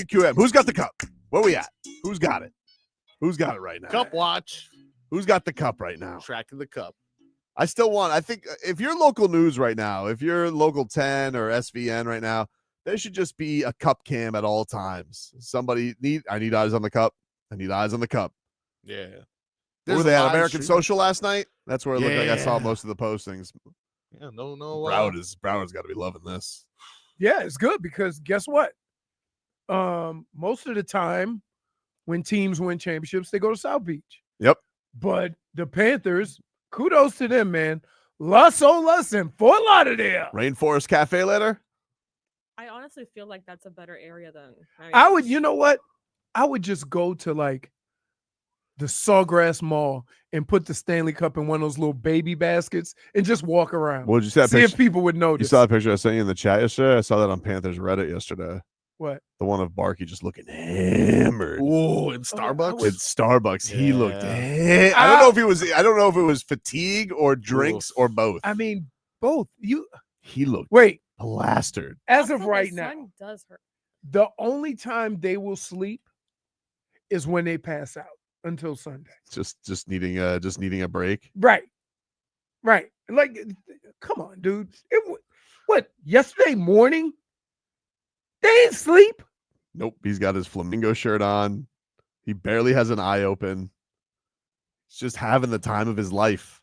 QM. Who's got the cup? Where we at? Who's got it? Who's got it right now? Cup watch. Who's got the cup right now? Tracking the cup. I think if you're local news right now, if you're local 10 or SVN right now, there should just be a cup cam at all times. I need eyes on the cup. I need eyes on the cup. Yeah. Were they at American Social last night? That's where it looked like I saw Yeah. most of the postings. Yeah, no. Broward's got to be loving this. Yeah, it's good because guess what? Most of the time when teams win championships, they go to South Beach. Yep. But the Panthers, kudos to them, man. Las Olas in Fort Lauderdale. Rainforest Cafe later? I honestly feel like that's a better area than I would, you know what? I would just go to like the Sawgrass Mall and put the Stanley Cup in one of those little baby baskets and just walk around. Well, did you see that See picture? if people would notice. You saw the picture I sent you in the chat yesterday? I saw that on Panthers Reddit yesterday. What? The one of Barky just looking hammered. Ooh, in Starbucks? With Starbucks, he looked. I I don't know if it was fatigue or drinks or both. I mean, both. He looked plastered. As of right now, sun does hurt. the only time they will sleep is when they pass out until Sunday. Just needing a break. Right. Like, come on, dude. What? Yesterday morning, they didn't sleep. Nope. He's got his flamingo shirt on. He barely has an eye open. He's just having the time of his life.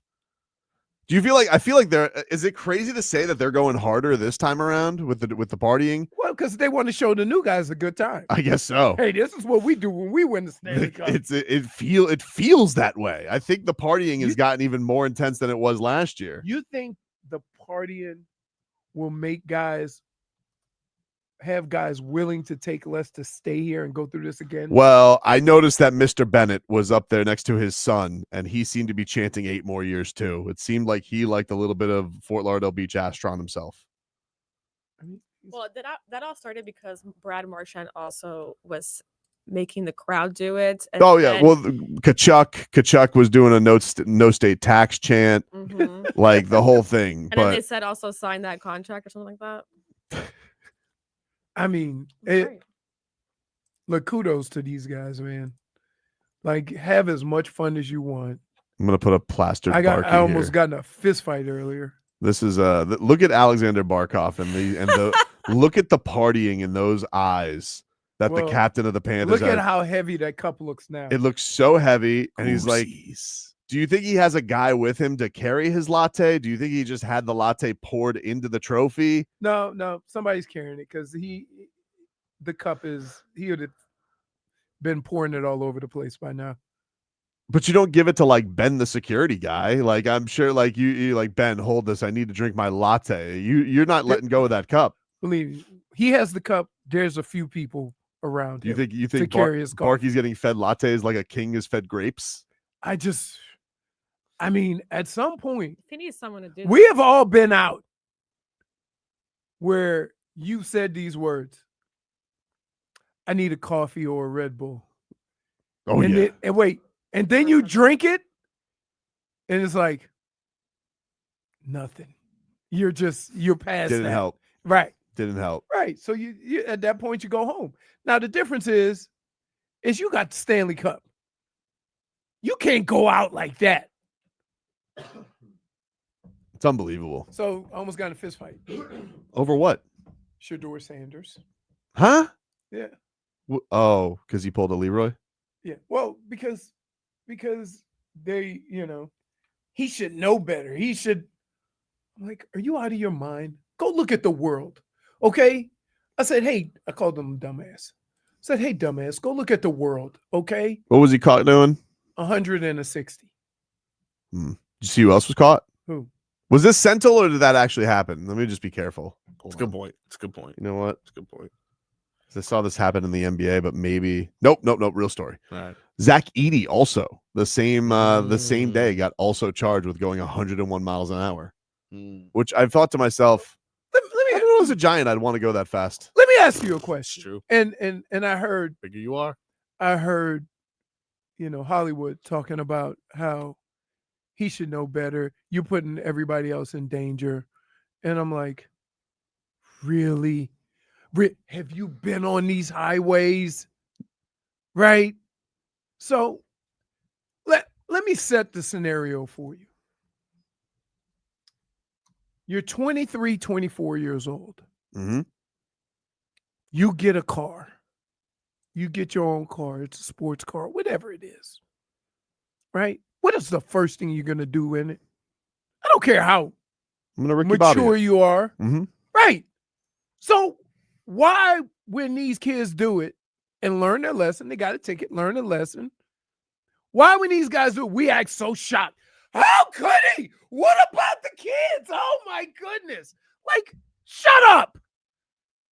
Do you feel like? I feel like is it crazy to say that they're going harder this time around with the partying? Well, because they want to show the new guys a good time. I guess so. Hey, this is what we do when we win the Stanley Cup. It feels that way. I think the partying has gotten even more intense than it was last year. You think the partying will make have guys willing to take less to stay here and go through this again? Well, I noticed that Mr. Bennett was up there next to his son, and he seemed to be chanting 8 more years too. It seemed like he liked a little bit of Fort Lauderdale Beach Astron himself. Well, that all started because Brad Marchand also was making the crowd do it. And Well, Kachuk was doing a no state tax chant, like the whole thing. And then they said also sign that contract or something like that. I mean, look, kudos to these guys, man. Like, have as much fun as you want. I'm gonna put a plastered. I Barky almost here. got in a fist fight earlier. This is look at Aleksander Barkov and look at the partying in those eyes that the captain of the Panthers. Look at how heavy that cup looks now. It looks so heavy, and he's like, do you think he has a guy with him to carry his latte? Do you think he just had the latte poured into the trophy? No, somebody's carrying it because he would have been pouring it all over the place by now. But you don't give it to like Ben, the security guy. Like, I'm sure like you like, Ben, hold this. I need to drink my latte. You're not letting go of that cup. Believe me, he has the cup. There's a few people around him. You think Barky's getting fed lattes like a king is fed grapes? I mean, at some point, He needs someone to do we have all been out where you said these words. I need a coffee or a Red Bull. Oh, yeah. And then you drink it, and it's like nothing. You're past Didn't that. help. Right. Didn't help. Right. So you at that point you go home. Now the difference is you got the Stanley Cup. You can't go out like that. It's unbelievable. So I almost got in a fist fight. Over what? Shedeur Sanders. Huh? Yeah. Oh, because he pulled a Leroy? Yeah. Well, because they, he should know better. He should. I'm like, are you out of your mind? Go look at the world. Okay. I said, hey, I called him dumbass. I said, hey, dumbass, go look at the world. Okay. What was he caught doing? 160. Did you see who else was caught? Who? Was this Sentinel or did that actually happen? Let me just be careful. It's a good point. You know what? It's a good point. I saw this happen in the NBA, but maybe nope. Real story. All right. Zach Edey also the same day got also charged with going 101 miles an hour, which I thought to myself, I don't know, as a Giant, I'd want to go that fast. Let me ask you a question. True. And I heard bigger you are. I heard, Hollywood talking about how he should know better. You're putting everybody else in danger, and I'm like, really? Have you been on these highways? Right? So let me set the scenario for you. You're 23, 24 years old. Mm-hmm. You get a car. You get your own car. It's a sports car, whatever it is. Right? What is the first thing you're going to do in it? I don't care how I'm gonna Ricky Bobby mature it. you are. Mm-hmm. Right. So why, when these kids do it and learn their lesson, they got a ticket, learn a lesson. Why, when these guys do it, we act so shocked? How could he? What about the kids? Oh my goodness. Like, shut up.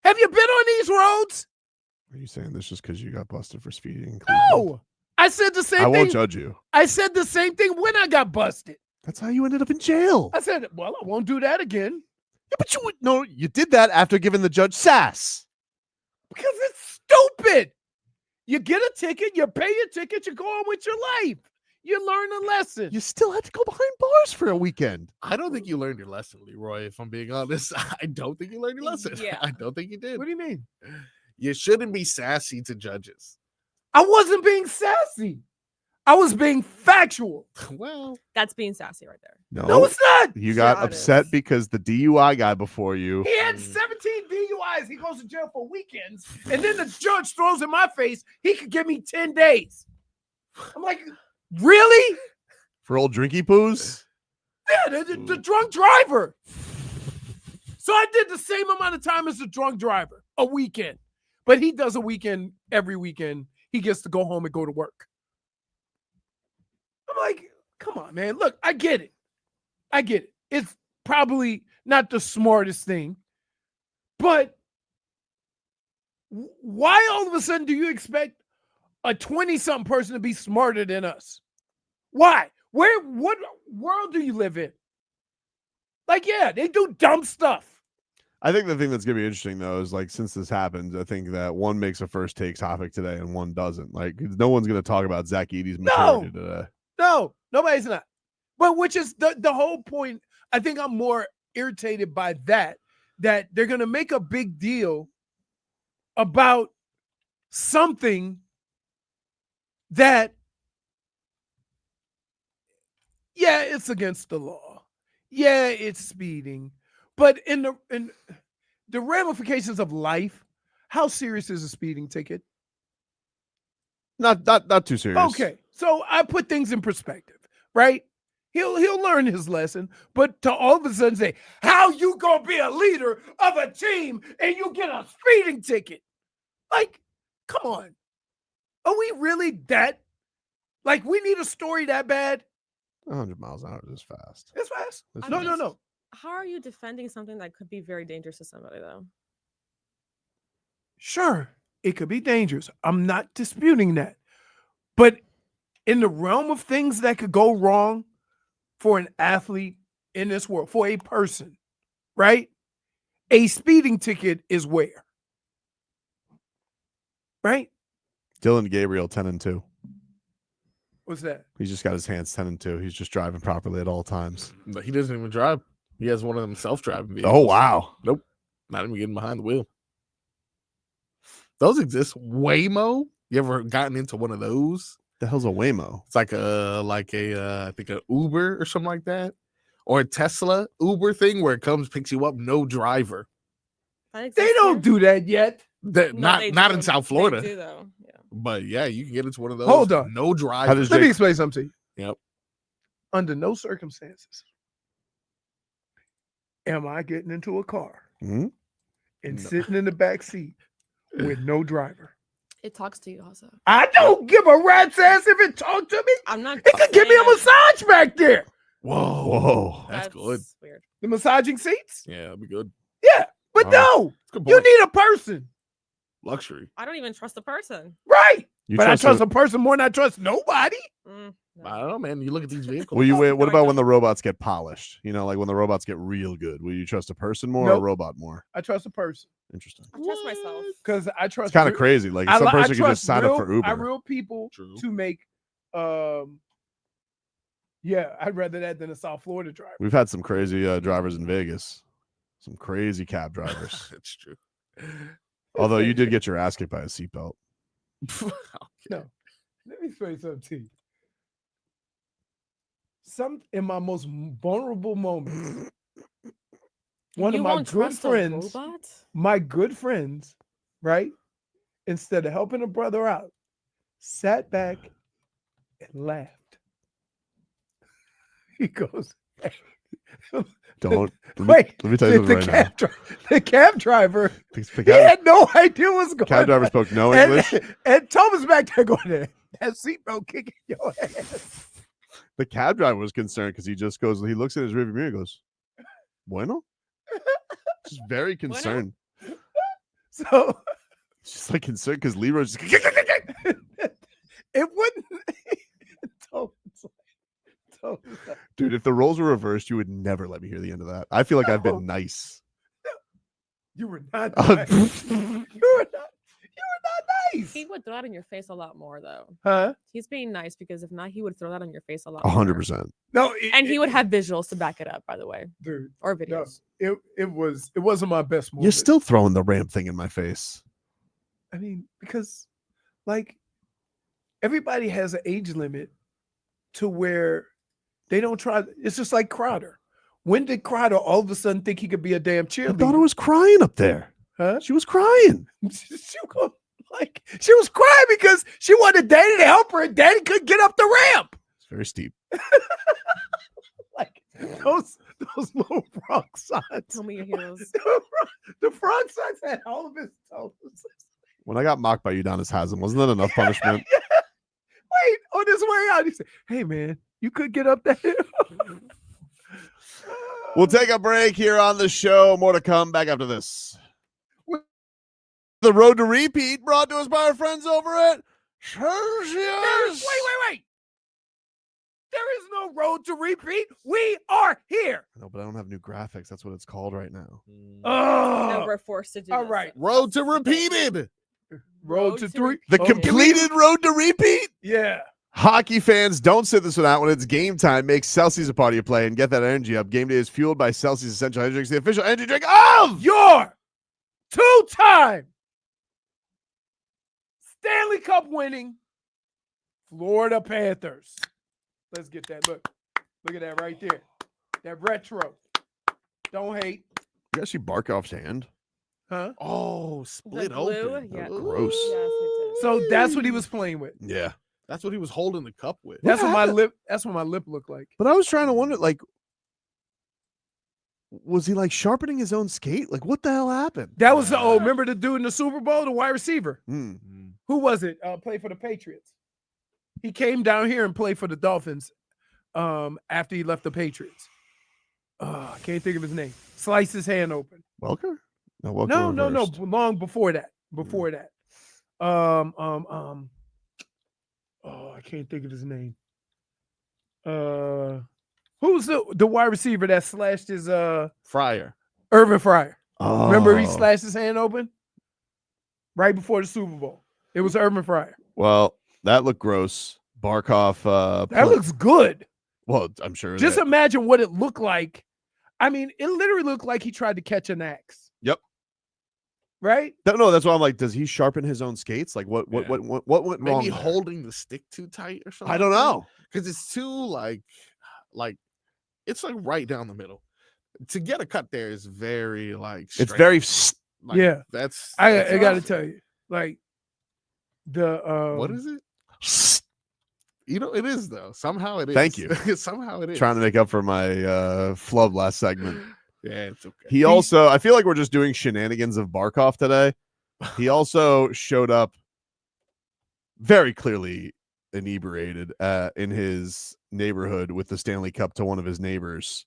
Have you been on these roads? Are you saying this just because you got busted for speeding in Cleveland? No. I said the same I thing. won't judge you. I said the same thing when I got busted. That's how you ended up in jail. I said, well, I won't do that again. Yeah, but you did that after giving the judge sass. Because it's stupid. You get a ticket, you pay your ticket, you go on with your life. You learn a lesson. You still had to go behind bars for a weekend. I don't think you learned your lesson, Leroy. If I'm being honest, I don't think you learned your lesson. Yeah. I don't think you did. What do you mean? You shouldn't be sassy to judges. I wasn't being sassy. I was being factual. Well, That's being sassy right there. No, it's not. You got Yeah, it upset is. because the DUI guy before you. He had 17 DUIs. He goes to jail for weekends. And then the judge throws in my face, he could give me 10 days. I'm like, really? For old drinky poos? Yeah, the drunk driver. So I did the same amount of time as the drunk driver, a weekend. But he does a weekend every weekend. He gets to go home and go to work. I'm like, come on, man. Look, I get it. I get it. It's probably not the smartest thing. But why all of a sudden do you expect a 20-something person to be smarter than us? Why? What world do you live in? Like, yeah, they do dumb stuff. I think the thing that's going to be interesting, though, is like since this happens, I think that one makes a first take topic today and one doesn't. Like, no one's going to talk about Zach Edey's maturity today. No, nobody's not. But which is the whole point. I think I'm more irritated by that they're going to make a big deal about something that, yeah, it's against the law. Yeah, it's speeding. But in the ramifications of life, how serious is a speeding ticket? Not too serious. Okay, so I put things in perspective, right? He'll learn his lesson, but to all of a sudden say, how you gonna be a leader of a team and you get a speeding ticket? Like, come on. Are we really that? Like, we need a story that bad? 100 miles an hour is fast. It's fast. It's No. fast. How are you defending something that could be very dangerous to somebody, though? Sure, it could be dangerous. I'm not disputing that. But in the realm of things that could go wrong for an athlete in this world, for a person, right? A speeding ticket is where? Right? Dylan Gabriel, 10-2. What's that? He's just got his hands 10-2. He's just driving properly at all times. but he doesn't even drive. He has one of them self-driving vehicles. Oh, wow. Nope. Not even getting behind the wheel. Those exist. Waymo? You ever gotten into one of those? The hell's a Waymo? It's like I think an Uber or something like that. Or a Tesla Uber thing where it comes, picks you up, no driver. They don't do that yet. Not they not do. in South They Florida. do, though. Yeah. But yeah, you can get into one of those. Hold on. No driver. How does Let me Jake- explain something to you. Yep. Under no circumstances am I getting into a car Mhm. and No. sitting in the back seat with no driver. It talks to you also. I don't give a rat's ass if it talk to me. I'm not. It could give me a saying massage back there. Whoa. Whoa. That's good. Weird. The massaging seats? Yeah, that'd be good. Yeah. But Oh. no, It's a good you point. need a person. Luxury. I don't even trust the person. Right. You But I trust a- a person more than I trust nobody. No. I don't know, man. You look at these vehicles. Will you wait? What No, I about when don't. the robots get polished? You know, like when the robots get real good. Will you trust a person more or Nope. a robot more? I trust a person. Interesting. I trust myself. Because I trust It's kind of real- crazy. Like I some li- I person could just trust sign real, up for Uber. I real people True. to make yeah, I'd rather that than a South Florida driver. We've had some crazy drivers in Vegas. Some crazy cab drivers. It's true. Although you did get your ass kicked by a seatbelt. No. Let me explain something to you. In my most vulnerable moments, one You of my won't good trust a friends, robot? right? Instead of helping a brother out, sat back and laughed. He goes, hey. Don't. Wait, Let me tell you something right now. the cab driver, The he cab, had no idea what's going cab driver on. spoke no English. And Thomas back there going, that seatbelt kicking your ass. The cab driver was concerned because he looks in his rearview mirror and goes, bueno? Just very concerned. So Just like concerned because Leroy's just it wouldn't. dude, if the roles were reversed, you would never let me hear the end of that. I feel like I've been nice. You were not nice. You were not nice. He would throw that in your face a lot more, though. Huh? He's being nice because if not, he would throw that on your face a lot more. 100%. No, And he would have visuals to back it up, by the way, dude. or videos. No, it wasn't my best moment. You're still throwing the ramp thing in my face. I mean, because like everybody has an age limit to where they don't try. It's just like Crowder. When did Crowder all of a sudden think he could be a damn My cheerleader? daughter was crying up there. Huh? She was crying. She was crying because she wanted Daddy to help her, and Daddy couldn't get up the ramp. It's very steep. Like those little frog signs. Tell me your heroes. The frog signs had all of his toes. When I got mocked by Udonis Haslam, wasn't that enough punishment? Wait, on his way out, he said, "Hey man, you could get up that hill." We'll take a break here on the show. More to come back after this. The road to repeat brought to us by our friends over at Celsius. Wait. There is no road to repeat. We are here. No, but I don't have new graphics. That's what it's called right now. Now Oh, we're forced to do all this. right. Road to repeated. Road to three. The Okay. completed road to repeat. Yeah. Hockey fans, don't sit this one out when it's game time. Make Celsius a part of your play and get that energy up. Game day is fueled by Celsius Essential Energy Drinks, the official energy drink of Your two-time Stanley Cup winning Florida Panthers. Let's get that. Look at that right there. That retro. Don't hate. You guys see Barkov's hand? Huh? Oh, The split blue? open. Yeah. Gross. Yes, it did. So that's what he was playing with. Yeah. That's what he was holding the cup with. That's what my happened? lip looked like. But I was trying to wonder, like, was he like sharpening his own skate? Like, what the hell happened? That was remember the dude in the Super Bowl, the wide receiver? Hmm. Who was it? Played for the Patriots. He came down here and played for the Dolphins after he left the Patriots. I can't think of his name. Sliced his hand open. Welker? No, Welker No. reversed. Long before that. I can't think of his name. Who's the wide receiver that slashed his Fryer. Irvin Fryer? Oh. Remember he slashed his hand open right before the Super Bowl. It was Irvin Fryer. Well, that looked gross. Barkov. That looks good. Well, I'm sure. Just that- imagine what it looked like. I mean, it literally looked like he tried to catch an axe. Yep. Right? No, that's why I'm like, does he sharpen his own skates? Like, what went wrong? Maybe there? holding the stick too tight or something. I don't know. Because it's too like it's like right down the middle. To get a cut there is very like It's straight. very. Like, Yeah. That's I got to rough. tell you, like the What is it? You know, it is though. Somehow it is. Thank you. Somehow it is. Trying to make up for my flub last segment. Yeah, it's okay. He also, I feel like we're just doing shenanigans of Barkov today. He also showed up very clearly inebriated in his neighborhood with the Stanley Cup to one of his neighbors,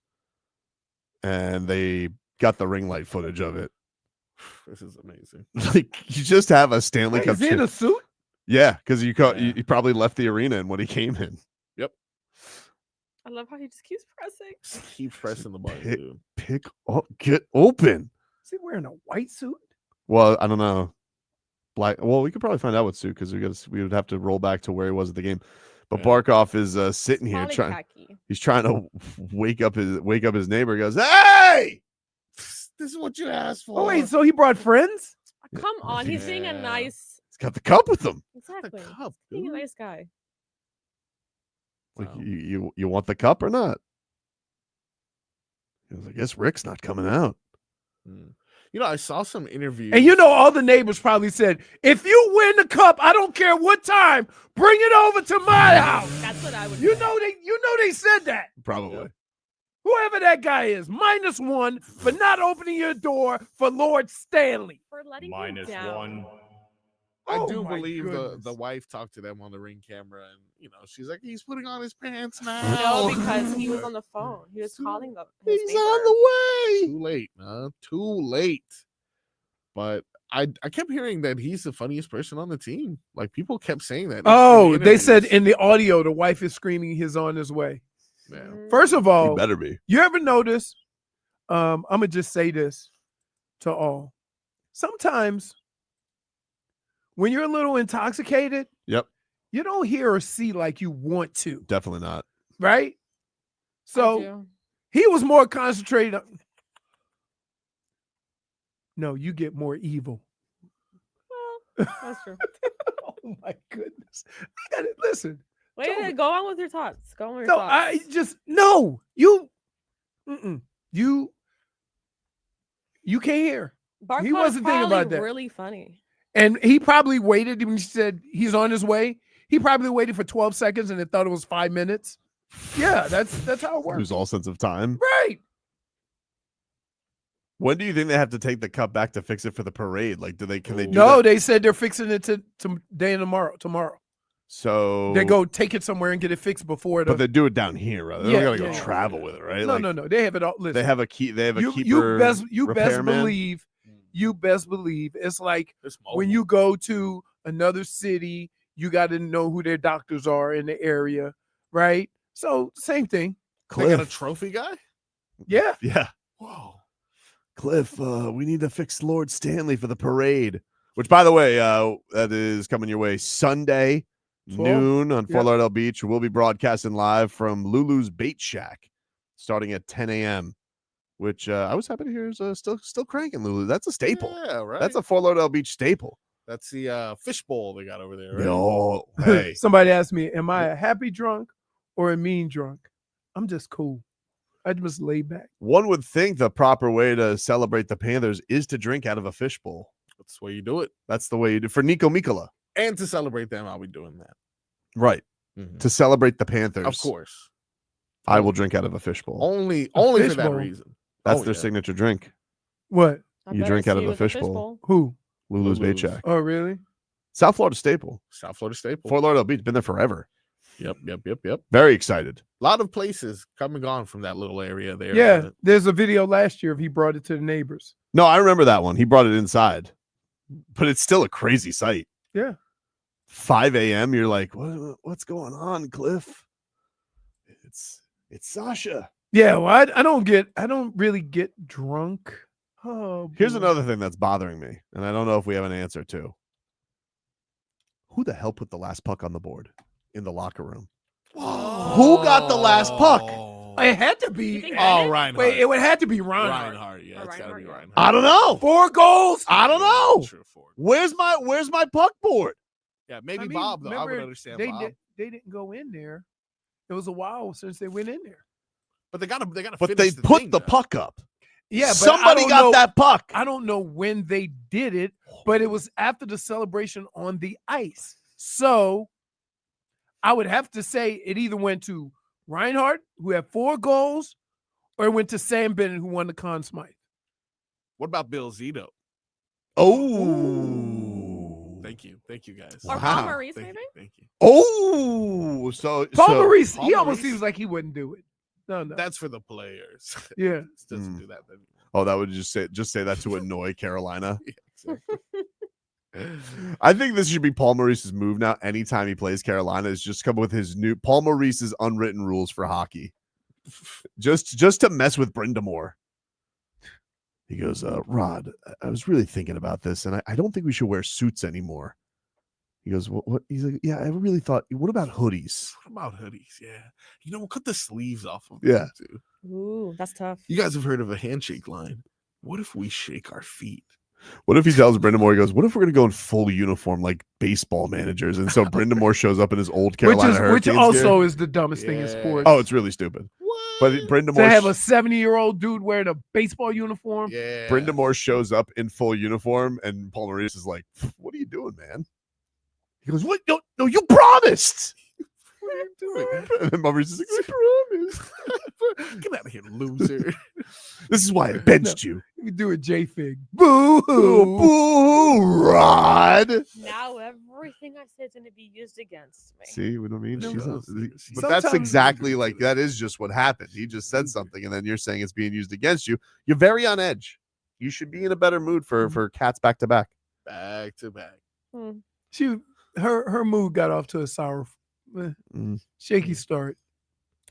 and they got the ring light footage of it. This is amazing. Like, you just have a Stanley Wait, Cup. is he in a suit? Yeah, because you Yeah. you probably left the arena in when he came in. I love how he just keeps pressing. Keep pressing the button, Pick- dude. Pick up, get open. Is he wearing a white suit? Well, I don't know. Black. Well, we could probably find out what suit because we would have to roll back to where he was at the game. But Yeah. Barkov is sitting here Probably trying. khaki. He's trying to wake up his neighbor. He goes, "Hey!" This is what you asked for. Oh wait, so he brought friends? I Come on, he's being a Yeah. nice. He's got the cup with him. Exactly. cup, Being a dude. nice guy. Like Wow. you want the cup or not? He was like, I guess Rick's not coming out. Mm. You know, I saw some interviews. And you know, all the neighbors probably said, if you win the cup, I don't care what time, bring it over to my house. That's what I would. You say. know they said that. Probably. Yep. Whoever that guy is, -1 for not opening your door for Lord Stanley. For letting him down. I Oh do my believe goodness. the wife talked to them on the Ring camera, and you know, she's like, he's putting on his pants now. No, because he was on the phone. He was calling them. He's on the way. Too late, man. Too late. But I kept hearing that he's the funniest person on the team. Like people kept saying that. Oh, they said interviews. in the audio, the wife is screaming he's on his way. Yeah. First of He all, better be. you ever notice? I'm gonna just say this to all. Sometimes when you're a little intoxicated, Yep. you don't hear or see like you want to, Definitely not. right? I So do. he was more concentrated on. No, you get more evil. Well, that's true. Oh my goodness! I got it. Listen, Wait, go on with your thoughts. Go on with your no, thoughts. I just no. You can't hear. Barkov he wasn't thinking about that. Really funny. And he probably waited when she said he's on his way. He probably waited for 12 seconds and it thought it was 5 minutes. Yeah, that's how it works. Lose all sense of time. Right. When do you think they have to take the cup back to fix it for the parade? Like, can they do No, that? they said they're fixing it to day and tomorrow. So They go take it somewhere and get it fixed before but they do it down here, right? They Yeah, don't gotta go yeah. travel with it, right? No, Like, no. They have it all. Listen, They have a key. They have a you keeper. you best repairman. believe. You best believe it's like It's when you go to another city, you got to know who their doctors are in the area, right? So same thing. They got a Cliff. trophy guy? Yeah. Yeah. Whoa. Cliff, we need to fix Lord Stanley for the parade. Which, by the way, that is coming your way Sunday 12. noon on Fort Yep. Lauderdale Beach. We'll be broadcasting live from Lulu's Bait Shack starting at 10 a.m. Which I was happy to hear is still cranking, Lulu. That's a staple. Yeah, right. That's a Fort Lauderdale Beach staple. That's the fish bowl they got over there, right? Oh, hey. Somebody asked me, am I a happy drunk or a mean drunk? I'm just cool. I just lay back. One would think the proper way to celebrate the Panthers is to drink out of a fishbowl. That's the way you do it. That's the way you do for Nico Mikola. And to celebrate them, I'll be doing that. Right. Mhm. To celebrate the Panthers. Of course. I will drink out of a fishbowl. Only for that fishbowl? reason. That's Oh, their yeah. signature drink. What? I You better drink out see of a with the fishbowl. Who? Lulu's Bait Lulu's. Shack. Oh, really? South Florida staple. South Florida staple. Fort Lauderdale Beach. Been there forever. Yep. Very excited. A lot of places come and gone from that little area there. Yeah. There's a video last year of he brought it to the neighbors. No, I remember that one. He brought it inside. But it's still a crazy sight. Yeah. 5 a.m. You're like, what's going on, Cliff? It's Sasha. Yeah. Well, I don't really get drunk. Oh, Here's boy. another thing that's bothering me, and I don't know if we have an answer to. Who the hell put the last puck on the board in the locker room? Who got the last puck? It had to You be. think Oh, Bennett? Reinhardt. Wait, it would have to be Reinhardt. Reinhardt. Yeah, Or it's gotta be Reinhardt, Reinhardt. I don't know. 4 goals. I don't know. True, Ford. Where's my puck board? Yeah, maybe I mean, Bob though. I would remember, understand they Bob. they didn't go in there. It was a while since they went in there. But they gotta But they finish put thing, the though. puck up. Yeah, but Somebody got that puck. I don't know when they did it, but it was after the celebration on the ice. So I would have to say it either went to Reinhardt, who had 4 goals, or it went to Sam Bennett, who won the Conn Smythe. What about Bill Zito? Oh. Thank you guys. Or Wow. Paul Maurice, Thank maybe? you, thank you. Oh. So Paul Maurice, Paul he almost Maurice? seems like he wouldn't do it. No. That's for the players. Yeah. It doesn't do that anymore. Oh, that would just say that to annoy Carolina. Yeah, exactly. I think this should be Paul Maurice's move now. Anytime he plays Carolina, is just come with his new Paul Maurice's unwritten rules for hockey. Just to mess with Brindamore. He goes, Rod, I was really thinking about this, and I don't think we should wear suits anymore. He goes, what? He's like, yeah, I really thought, what about hoodies? What about hoodies? Yeah. We'll cut the sleeves off of Yeah. them too. Ooh, that's tough. You guys have heard of a handshake line. What if we shake our feet? What if he tells Brindamore, he goes, what if we're going to go in full uniform like baseball managers? And so Brindamore shows up in his old Carolina which Hurricanes also gear. is the dumbest thing in Yeah. sports. Oh, it's really stupid. But to Brindamore, have a 70-year-old dude wearing a baseball uniform. Yeah. Brindamore shows up in full uniform, and Paul Maurice is like, what are you doing, man? He goes, what? No, you promised. What are you doing? And then Maurice is like, I promised. Get out of here, loser. This is why I benched you. You can do a J-Fig. Boo Boo, boo, Rod. Now everything I said is going to be used against me. See what I mean? No, She's no. but that's Sometimes- exactly like that is just what happened. He just said something, and then you're saying it's being used against you. You're very on edge. You should be in a better mood for cats back to back. Back to back. Her mood got off to a sour, shaky start.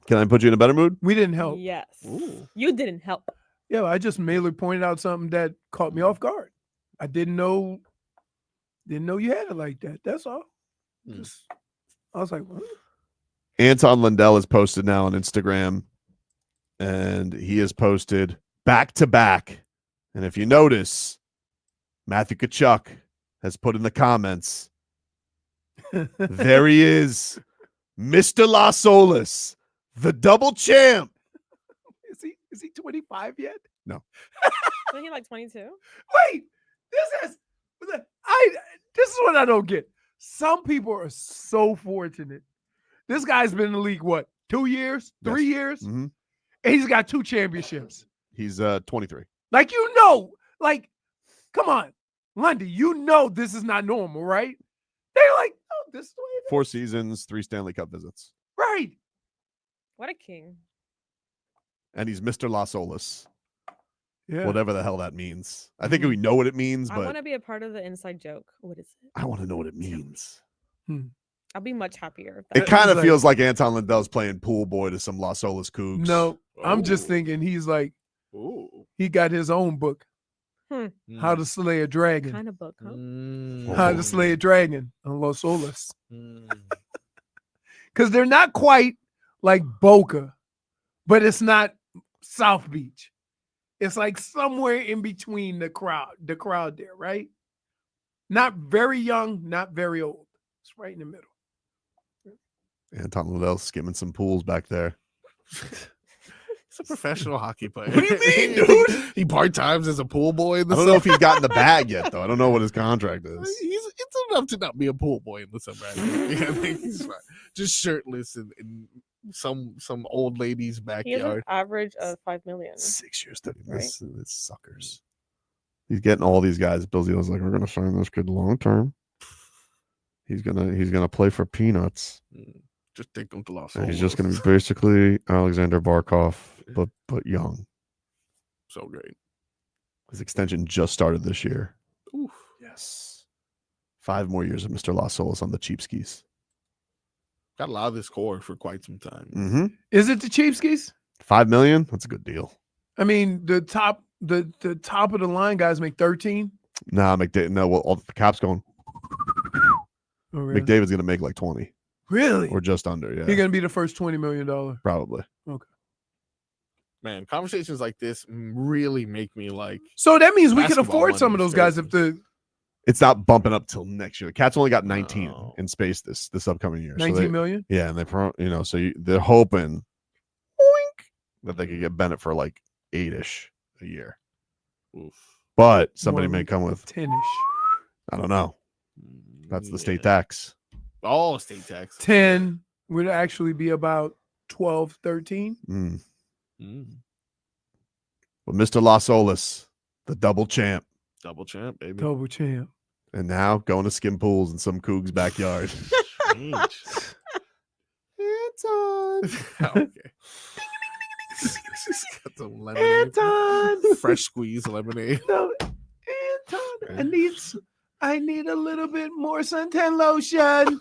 Can I put you in a better mood? We didn't help. Yes. Ooh. You didn't help. Yeah, I just mainly pointed out something that caught me off guard. I didn't know you had it like that. That's all. Just, I was like, what? Anton Lundell is posted now on Instagram, and he has posted back to back. And if you notice, Matthew Kachuk has put in the comments, there he is, Mr. Las Olas, the double champ. Is he 25 yet? Isn't he like 22? Wait, this is what I don't get. Some people are so fortunate. This guy's been in the league, what, 2 years, 3 years? Mm-hmm. And he's got 2 championships. He's 23. Like, come on, Lundy, this is not normal, right? They're like, oh, this is the way it is. 4 seasons, 3 Stanley Cup visits. Right. What a king. And he's Mr. Las Olas, Yeah. whatever the hell that means. I think we know what it means, I but want to be a part of the inside joke. What is it? I want to know what it means. I'll be much happier. It kind of like- feels like Anton Lundell's playing pool boy to some Las Olas Cougs. No, I'm just Oh. thinking he's like, Ooh. he got his own book, How to Slay a Dragon. kind of book, huh? How to Slay a Dragon on Los Olas. Mm. Because they're not quite like Boca, but it's not South Beach. It's like somewhere in between the crowd there, right? Not very young, not very old. It's right in the middle. Anton Lundell skimming some pools back there. He's a professional hockey player. What do you mean, dude? He part-times as a pool boy in the I don't know if summer. he's gotten the bag yet, though. I don't know what his contract is. It's enough to not be a pool boy in the summer. I think he's fine. Just shirtless in some old lady's He has an backyard. average of 5 million. 6 years. To, Right? this suckers. He's getting all these guys. Bill Zito's like, we're gonna sign this kid long term. He's gonna play for peanuts. Just take him to Los And he's just Angeles. gonna be basically Aleksander Barkov, but young. So great. His extension just started this year. Oof. Yes. 5 more years of Mr. Las Olas on the cheap skis. Got a lot of this core for quite some time. Mm-hmm. Is it the Chiefskis? $5 million? That's a good deal. I mean, the top of the line guys make 13. Nah, McDavid. No, well, all the cap's going. Oh, really? McDavid's gonna make like 20 Really? or just under. Yeah, He's gonna be the first $20 million. probably. Man, conversations like this really make me like. So that means we can Basketball afford some of money those is guys crazy. if the It's not bumping up till next year. The Cats only got 19 No. in space this upcoming year. 19 so they, million. yeah, and they're hoping oink, that they could get Bennett for like 8-ish a year. Oof. But somebody More may like come with 10ish. I don't know. That's the state Yeah. tax. Oh, state tax. 10 would actually be about 12, 13. Mm. Mm. But Mr. Las Olas, the double champ, Double champ, baby. Double champ. and now going to skim pools in some Cougs backyard. Change. Anton. Okay. Got some lemonade. Anton. Fresh squeeze lemonade. No, Anton. I need a little bit more suntan lotion.